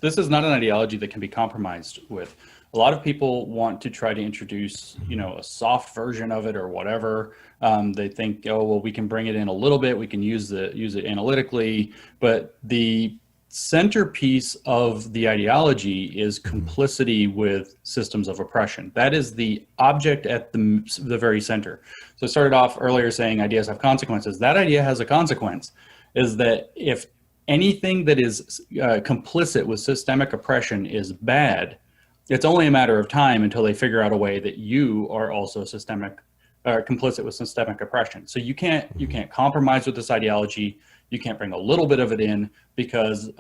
this is not an ideology that can be compromised with. A lot of people want to try to introduce, a soft version of it or whatever. They think, oh, well, we can bring it in a little bit. We can use it analytically. But the centerpiece of the ideology is complicity with systems of oppression. That is the object at the very center. So I started off earlier saying ideas have consequences. That idea has a consequence, is that if anything that is complicit with systemic oppression is bad, it's only a matter of time until they figure out a way that you are also complicit with systemic oppression. So you can't compromise with this ideology. You can't bring a little bit of it in, because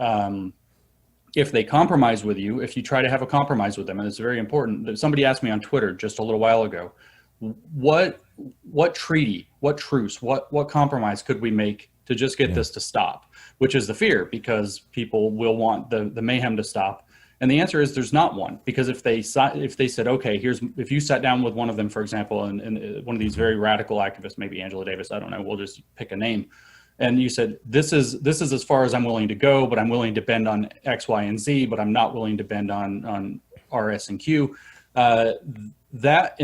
if they compromise with you, if you try to have a compromise with them, and it's very important. Somebody asked me on Twitter just a little while ago, what treaty, what truce, what compromise could we make to just get this to stop? Which is the fear, because people will want the mayhem to stop. And the answer is there's not one, because if they said, okay, if you sat down with one of them, for example, and one of these very radical activists, maybe Angela Davis, I don't know, we'll just pick a name, and you said, this is as far as I'm willing to go, but I'm willing to bend on X, Y, and Z, but I'm not willing to bend on R, S, and Q. And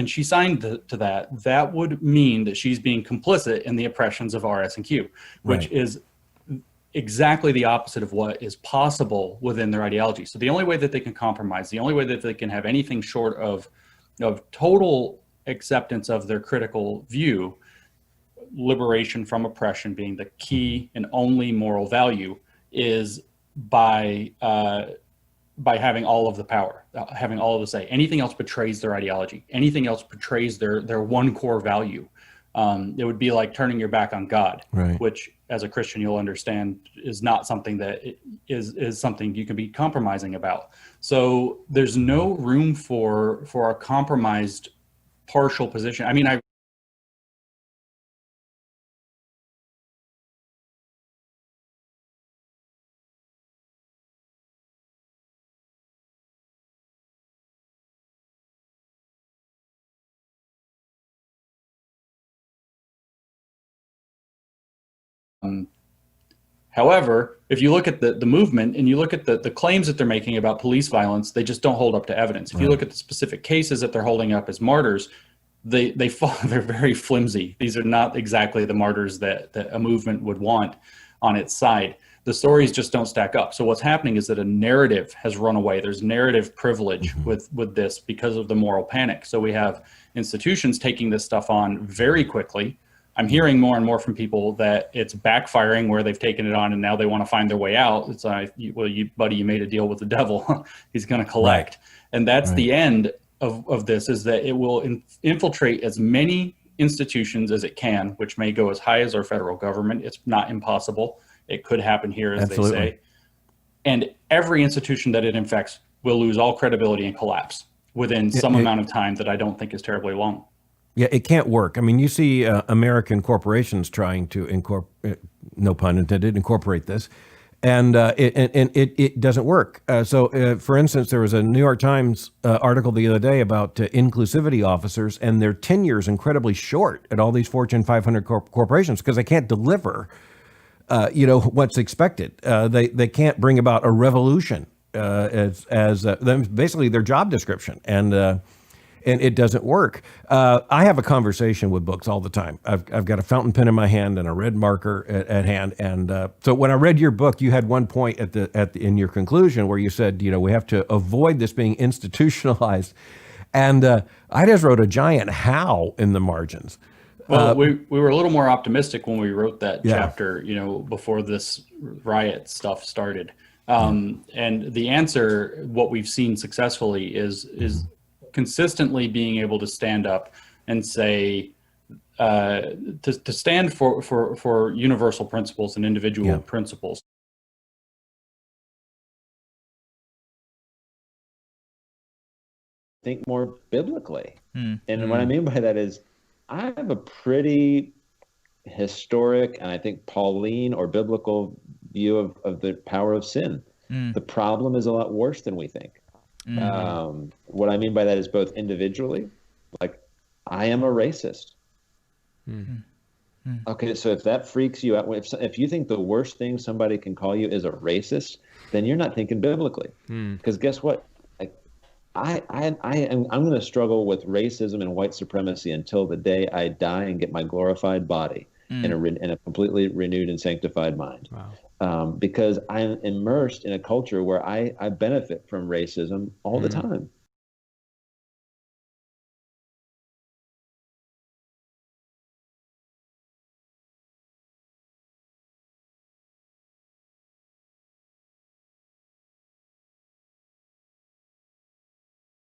she signed to that would mean that she's being complicit in the oppressions of R, S, and Q, which is exactly the opposite of what is possible within their ideology. So the only way that they can compromise, the only way that they can have anything short of total acceptance of their critical view, liberation from oppression being the key and only moral value, is by having all of the power, having all of the say. Anything else betrays their ideology. Anything else betrays their one core value. It would be like turning your back on God, which as a Christian, you'll understand is not something that is something you can be compromising about. So there's no room for a compromised partial position. I mean, however, if you look at the movement and you look at the claims that they're making about police violence, they just don't hold up to evidence. If you look at the specific cases that they're holding up as martyrs, they're very flimsy. These are not exactly the martyrs that a movement would want on its side. The stories just don't stack up. So what's happening is that a narrative has run away. There's narrative privilege with this because of the moral panic. So we have institutions taking this stuff on very quickly. I'm hearing more and more from people that it's backfiring, where they've taken it on and now they want to find their way out. It's like, buddy, you made a deal with the devil. He's going to collect. And that's the end of this, is that it will infiltrate as many institutions as it can, which may go as high as our federal government. It's not impossible. It could happen here, as they say. And every institution that it infects will lose all credibility and collapse within some amount of time that I don't think is terribly long. Yeah, it can't work. I mean, you see American corporations trying to incorporate, no pun intended, incorporate this, and it doesn't work. For instance, there was a New York Times article the other day about inclusivity officers, and their tenure is incredibly short at all these Fortune 500 corporations because they can't deliver, what's expected. They can't bring about a revolution as basically their job description, and it doesn't work. I have a conversation with books all the time. I've got a fountain pen in my hand and a red marker at hand. And so when I read your book, you had one point in your conclusion where you said, we have to avoid this being institutionalized. And I just wrote a giant how in the margins. Well, we were a little more optimistic when we wrote that chapter, before this riot stuff started. And the answer, what we've seen successfully is consistently being able to stand up and say, to stand for universal principles and individual principles. Think more biblically. And what I mean by that is, I have a pretty historic and I think Pauline or biblical view of the power of sin. The problem is a lot worse than we think. What I mean by that is both individually, like I am a racist. Okay, so if that freaks you out, if you think the worst thing somebody can call you is a racist, then you're not thinking biblically. Because guess what? I'm going to struggle with racism and white supremacy until the day I die and get my glorified body in a completely renewed and sanctified mind. Wow. Because I'm immersed in a culture where I benefit from racism all the time.